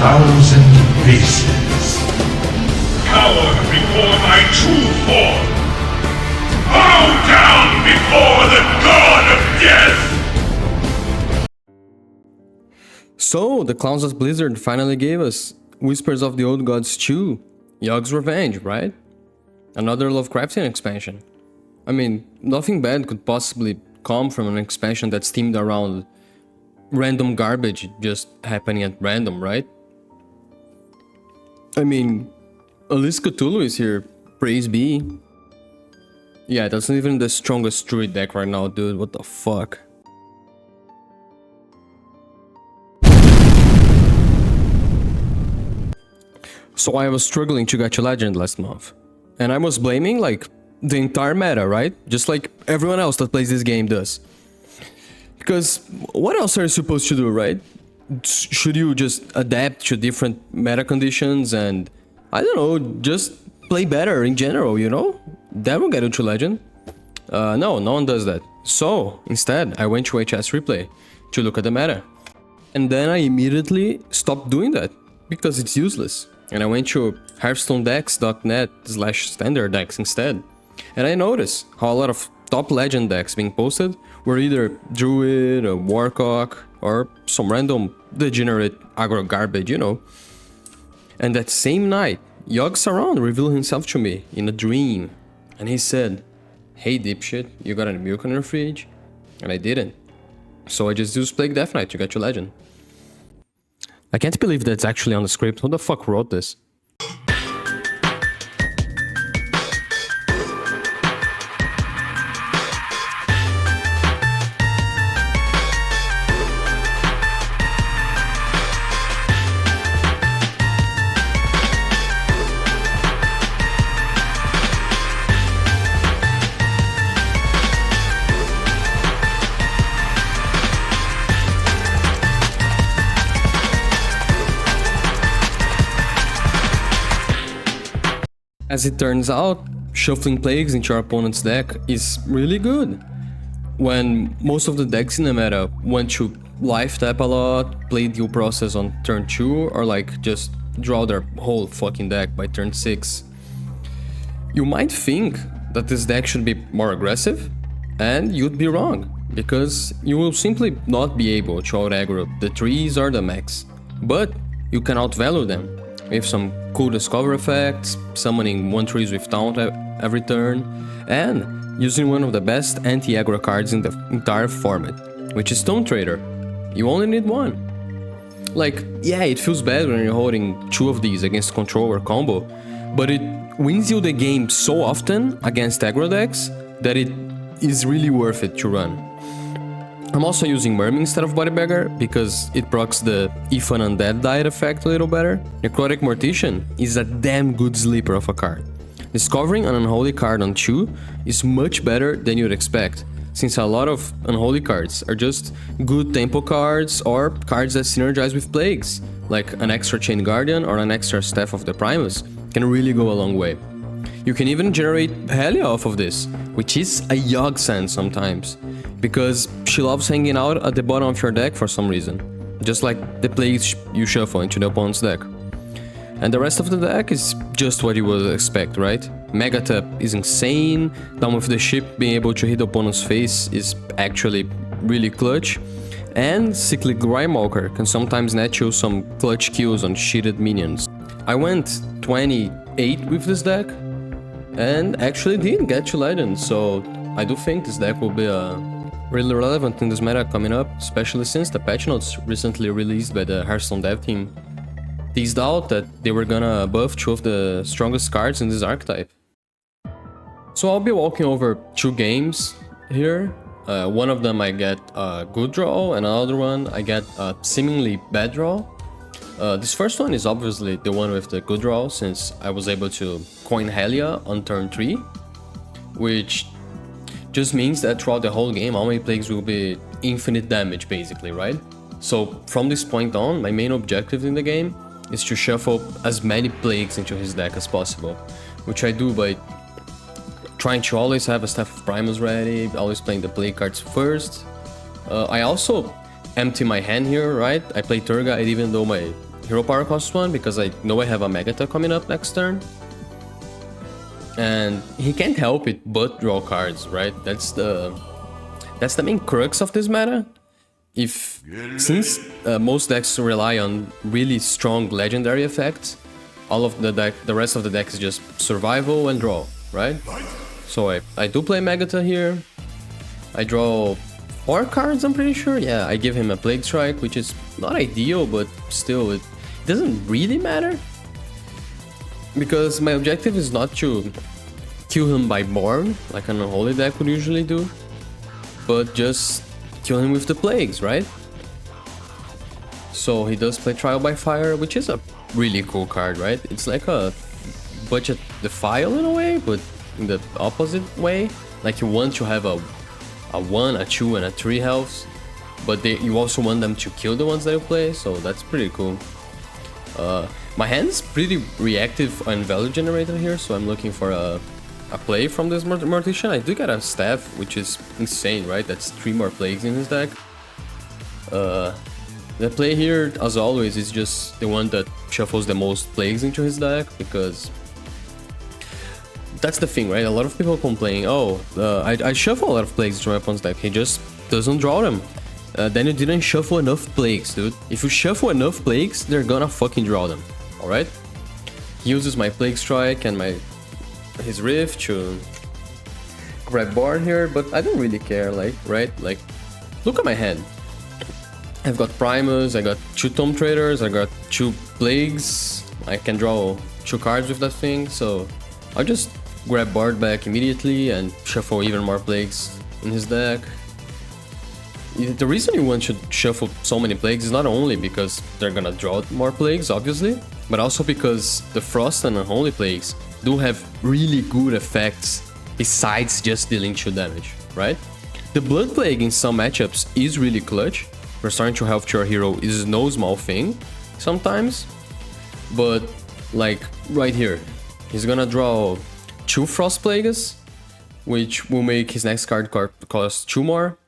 1,000 pieces. Cower before my true form! Bow down before the god of death! So, the clowns at Blizzard finally gave us Whispers of the Old Gods 2, Yogg's Revenge, right? Another Lovecraftian expansion. I mean, nothing bad could possibly come from an expansion that's themed around random garbage just happening at random, right? I mean, at least Cthulhu is here, praise be. Yeah, that's not even the strongest druid deck right now, dude, what the fuck. So I was struggling to get to Legend last month. And I was blaming, like, the entire meta, right? Just like everyone else that plays this game does. Because what else are you supposed to do, right? Should you just adapt to different meta conditions and, I don't know, just play better in general, you know? That will get you to Legend. No one does that. So, instead, I went to HS Replay to look at the meta. And then I immediately stopped doing that, because it's useless. And I went to hearthstonedex.net/standard decks instead. And I noticed how a lot of top Legend decks being posted were either Druid, a Warcock, or some random degenerate aggro garbage, you know. And that same night, Yogg Saron revealed himself to me in a dream. And he said, "Hey dipshit, you got any milk on your fridge?" And I didn't. So I just used Plague Death Knight to get to Legend. I can't believe that's actually on the script. Who the fuck wrote this? As it turns out, shuffling plagues into your opponent's deck is really good. When most of the decks in the meta want to life tap a lot, play deal process on turn 2, or like just draw their whole fucking deck by turn 6. You might think that this deck should be more aggressive, and you'd be wrong, because you will simply not be able to out-aggro the trees or the mechs. But you can outvalue them with some cool discover effects, summoning 1/3s with taunt every turn, and using one of the best anti-aggro cards in the entire format, which is Stone Trader. You only need one. Like, yeah, it feels bad when you're holding 2 of these against control or combo, but it wins you the game so often against aggro decks that it is really worth it to run. I'm also using Murming instead of Bodybagger because it procs the if an undead died effect a little better. Necrotic Mortician is a damn good sleeper of a card. Discovering an unholy card on 2 is much better than you'd expect, since a lot of unholy cards are just good tempo cards or cards that synergize with plagues, like an extra Chain Guardian or an extra Staff of the Primus can really go a long way. You can even generate Helia off of this, which is a Yogg Sand sometimes, because she loves hanging out at the bottom of your deck for some reason, just like the plagues you shuffle into the opponent's deck. And the rest of the deck is just what you would expect, right? Mega Tap is insane, Down with the Ship being able to hit the opponent's face is actually really clutch, and Cyclic Grimewalker can sometimes net you some clutch kills on cheated minions. I went 28 with this deck, and actually did get to Legend, so I do think this deck will be really relevant in this meta coming up, especially since the patch notes recently released by the Hearthstone dev team teased out that they were gonna buff 2 of the strongest cards in this archetype. So I'll be walking over 2 games here. One of them I get a good draw, and another one I get a seemingly bad draw. This first one is obviously the one with the good draw, since I was able to coin Helia on turn 3, which just means that throughout the whole game all my plagues will be infinite damage basically, right? So from this point on, my main objective in the game is to shuffle as many plagues into his deck as possible, which I do by trying to always have a Staff of Primus ready, always playing the plague cards first. I also empty my hand here, right? I play Turgide even though my hero power cost 1 because I know I have a Megata coming up next turn. And he can't help it but draw cards, right? That's the main crux of this meta. Since most decks rely on really strong legendary effects, all of the rest of the deck is just survival and draw, right? So I do play Megata here. I draw 4 cards, I'm pretty sure. Yeah, I give him a Plague Strike, which is not ideal, but still, it doesn't really matter. Because my objective is not to kill him by Born, like an Unholy deck would usually do, but just kill him with the Plagues, right? So he does play Trial by Fire, which is a really cool card, right? It's like a budget Defile in a way, but in the opposite way. Like you want to have a 1, a 2, and a 3 healths, but you also want them to kill the ones that you play, so that's pretty cool. My hand's pretty reactive on Value Generator here, so I'm looking for a play from this Mortician. I do get a Staff, which is insane, right? That's 3 more Plagues in his deck. The play here, as always, is just the one that shuffles the most Plagues into his deck, because that's the thing, right? A lot of people complain, oh, I shuffle a lot of Plagues into my opponent's deck, he just doesn't draw them. Then you didn't shuffle enough Plagues, dude. If you shuffle enough Plagues, they're gonna fucking draw them, alright? He uses my Plague Strike and his Rift to grab Born here, but I don't really care, like, right? Like, look at my hand. I've got Primus, I got 2 Tomb Traders, I got 2 Plagues, I can draw 2 cards with that thing, so I'll just grab Bard back immediately and shuffle even more Plagues in his deck. The reason you want to shuffle so many Plagues is not only because they're gonna draw more Plagues, obviously, but also because the Frost and Unholy Plagues do have really good effects besides just dealing 2 damage, right? The Blood Plague in some matchups is really clutch. Restoring to health to your hero is no small thing sometimes, but like right here, he's gonna draw 2 Frost Plagues, which will make his next card cost 2 more.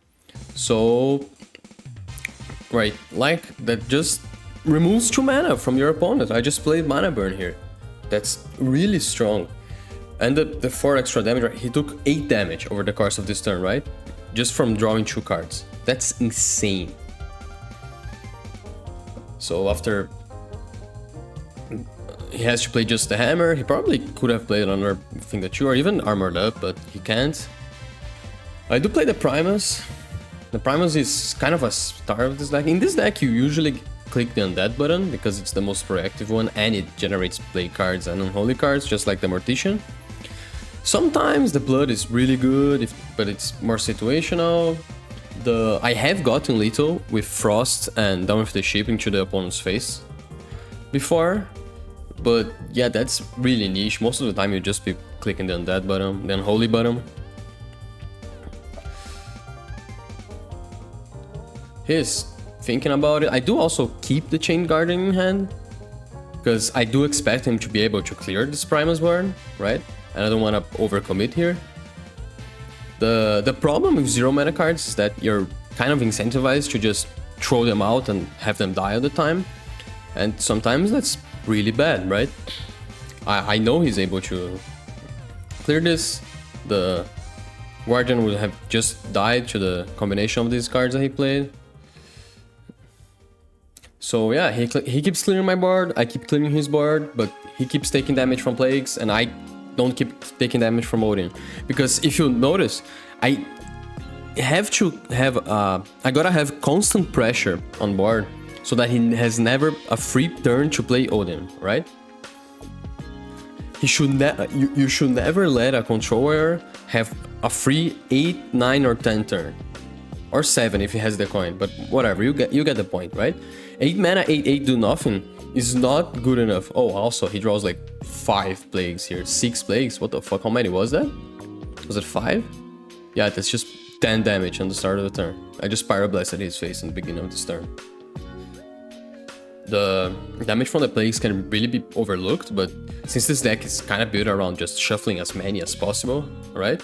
So, right, like that just removes 2 mana from your opponent. I just played Mana Burn here. That's really strong. And the 4 extra damage, right? He took 8 damage over the course of this turn, right? Just from drawing 2 cards. That's insane. So after he has to play just the Hammer, he probably could have played another thing that 2 or even Armored Up, but he can't. I do play the Primus. The Primus is kind of a star of this deck. In this deck, you usually click the Undead button because it's the most proactive one and it generates Plague cards and Unholy cards, just like the Mortician. Sometimes the Blood is really good, but it's more situational. I have gotten lethal with Frost and Down with the Ship into the opponent's face before, but yeah, that's really niche. Most of the time you just be clicking the Undead button, the Unholy button. He's thinking about it. I do also keep the Chain Guardian in hand, because I do expect him to be able to clear this Primus Burn, right? And I don't want to overcommit here. The problem with 0 mana cards is that you're kind of incentivized to just throw them out and have them die all the time. And sometimes that's really bad, right? I know he's able to clear this. The Guardian would have just died to the combination of these cards that he played. So yeah, he keeps clearing my board, I keep clearing his board, but he keeps taking damage from Plagues and I don't keep taking damage from Odin. Because if you notice, I gotta have constant pressure on board so that he has never a free turn to play Odin, right? You should never let a controller have a free 8, 9 or 10 turn. Or 7 if he has the coin, but whatever, you get the point, right? 8 mana, 8/8 do nothing is not good enough. Oh, also he draws like 5 Plagues here, 6 Plagues. What the fuck? How many was that? Was it 5? Yeah, that's just 10 damage on the start of the turn. I just Pyroblasted his face in the beginning of this turn. The damage from the Plagues can really be overlooked, but since this deck is kind of built around just shuffling as many as possible, right?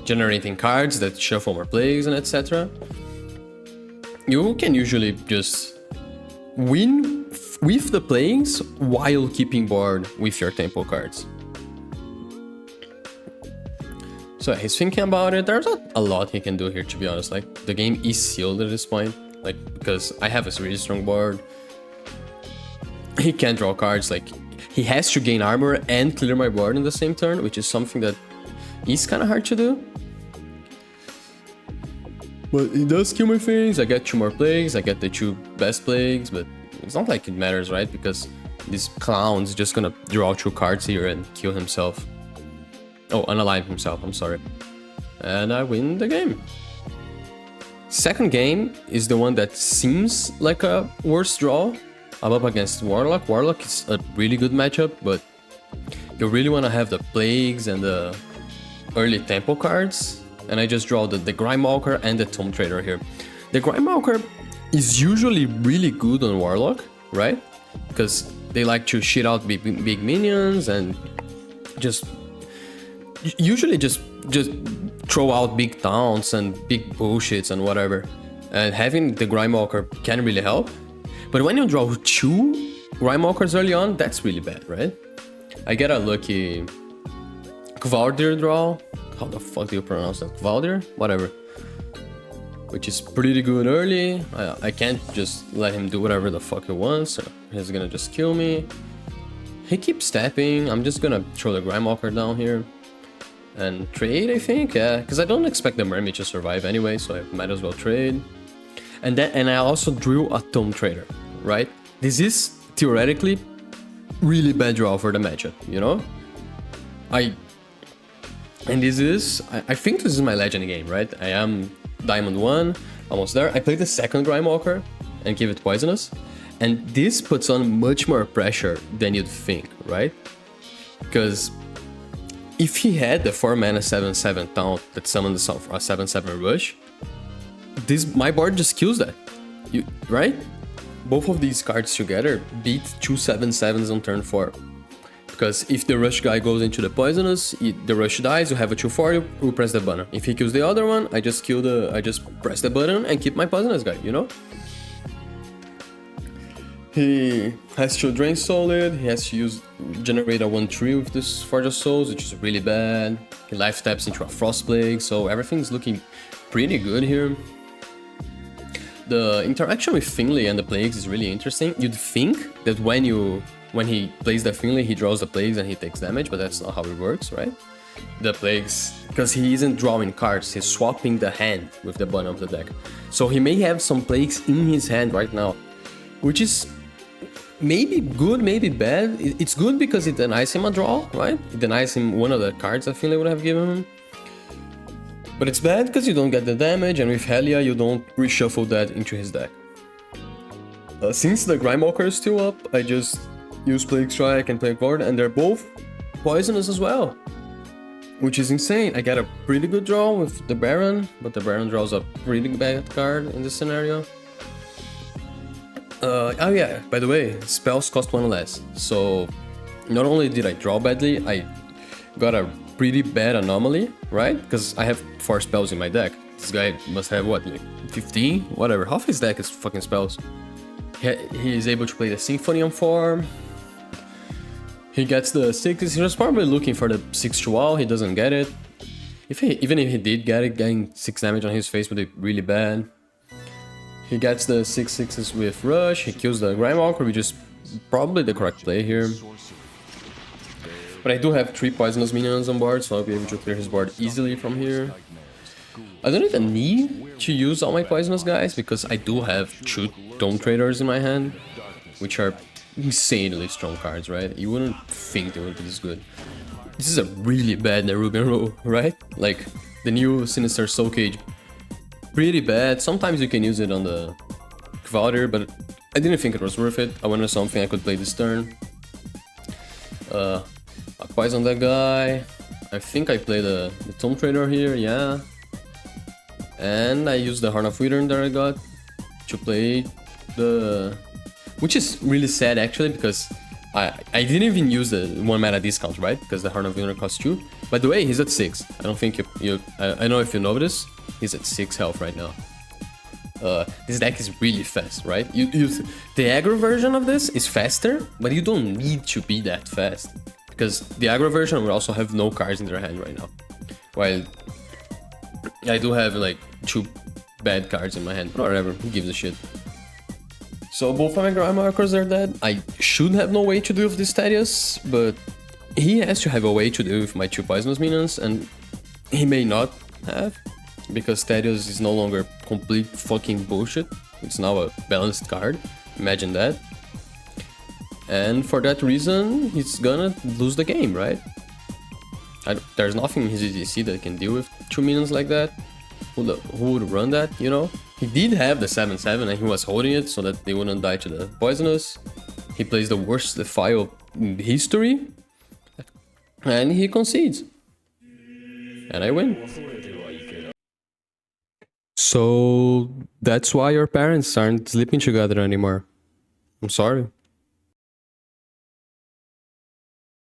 Generating cards that shuffle more Plagues and etc. You can usually just win with the plagues while keeping board with your tempo cards. So he's thinking about it. There's not a lot he can do here, to be honest. Like, the game is sealed at this point, like, because I have a really strong board. He can't draw cards. Like, he has to gain armor and clear my board in the same turn, which is something that is kind of hard to do. But he does kill my things. I get 2 more plagues. I get the 2 best plagues, but it's not like it matters, right? Because this clown's just gonna draw 2 cards here and kill himself. Oh, unalive himself, I'm sorry. And I win the game. Second game is the one that seems like a worse draw. I'm up against Warlock. Warlock is a really good matchup, but you really want to have the plagues and the early tempo cards. And I just draw the Grimewalker and the Tomb Trader here. The Grimewalker is usually really good on Warlock, right? Because they like to shit out big minions and just usually just throw out big taunts and big bullshits and whatever. And having the Grimewalker can really help. But when you draw 2 Grimewalkers early on, that's really bad, right? I get a lucky Kvaldir draw. How the fuck do you pronounce that? Kvaldir? Whatever. Which is pretty good early. I can't just let him do whatever the fuck he wants. So he's gonna just kill me. He keeps tapping. I'm just gonna throw the Grimewalker down here. And trade, I think, yeah. Because I don't expect the Mermaid to survive anyway, so I might as well trade. And I also drew a Tomb Trader, right? This is theoretically really bad draw for the matchup, you know? I think this is my legend game, right? I am Diamond 1, almost there. I played the second Grimewalker and give it Poisonous. And this puts on much more pressure than you'd think, right? Because if he had the 4 mana 7/7 taunt that summoned the South, a 7/7 rush, my board just kills that, right? Both of these cards together beat 2 7/7s on turn 4. Because if the rush guy goes into the poisonous, the rush dies, you have a 2/4, you press the button. If he kills the other one, I just press the button and keep my poisonous guy, you know? He has to drain solid, he has to generate a 1/3 with this Forge of Souls, which is really bad. He life taps into a Frost Plague, so everything's looking pretty good here. The interaction with Finley and the Plagues is really interesting. You'd think that when he plays the Finley, he draws the Plagues and he takes damage, but that's not how it works, right? The Plagues, because he isn't drawing cards, he's swapping the hand with the bottom of the deck. So he may have some Plagues in his hand right now, which is maybe good, maybe bad. It's good because it denies him a draw, right? It denies him one of the cards I feel I would have given him. But it's bad because you don't get the damage, and with Helia you don't reshuffle that into his deck. Since the Grimewalker is still up, I just use Plague Strike and Plague Ward, and they're both poisonous as well. Which is insane. I get a pretty good draw with the Baron, but the Baron draws a pretty bad card in this scenario. Oh yeah, by the way, spells cost 1 less. So not only did I draw badly, I got a pretty bad anomaly, right? Because I have 4 spells in my deck. This guy must have what, like 15? Whatever, half his deck is fucking spells. He is able to play the Symphony on 4. He gets the 6, he was probably looking for the 6 to wall, he doesn't get it. Even if he did get it, getting 6 damage on his face would be really bad. He gets the 6/6s with Rush, he kills the Grimewalker, which is probably the correct play here. But I do have 3 poisonous minions on board, so I'll be able to clear his board easily from here. I don't even need to use all my poisonous guys, because I do have 2 Tomb Traders in my hand, which are insanely strong cards, right? You wouldn't think they would be this good. This is a really bad Nerubian roll, right? Like, the new Sinister Soul Cage, pretty bad. Sometimes you can use it on the Kvaldir, but I didn't think it was worth it. I wanted something I could play this turn. I poison that guy. I think I play the Tomb Trader here, yeah. And I used the Horn of Withering that I got to play the... Which is really sad actually, because I didn't even use the 1 mana discount, right? Because the Horn of Withering costs 2. By the way, he's at 6. I don't think I know if you know this. He's at 6 health right now. this deck is really fast, right? The aggro version of this is faster, but you don't need to be that fast. Because the aggro version will also have no cards in their hand right now. While I do have like 2 bad cards in my hand. Whatever, who gives a shit. So both of my Grimewalkers are dead. I should have no way to deal with this Thaddeus, but he has to have a way to deal with my 2 poisonous minions, and he may not have, because Thaddeus is no longer complete fucking bullshit. It's now a balanced card. Imagine that. And for that reason, he's gonna lose the game, right? There's nothing in his EDC that can deal with 2 minions like that. Who would run that, you know? He did have the 7/7 and he was holding it so that they wouldn't die to the poisonous. He plays the worst file in history. And he concedes. And I win. So that's why your parents aren't sleeping together anymore. I'm sorry.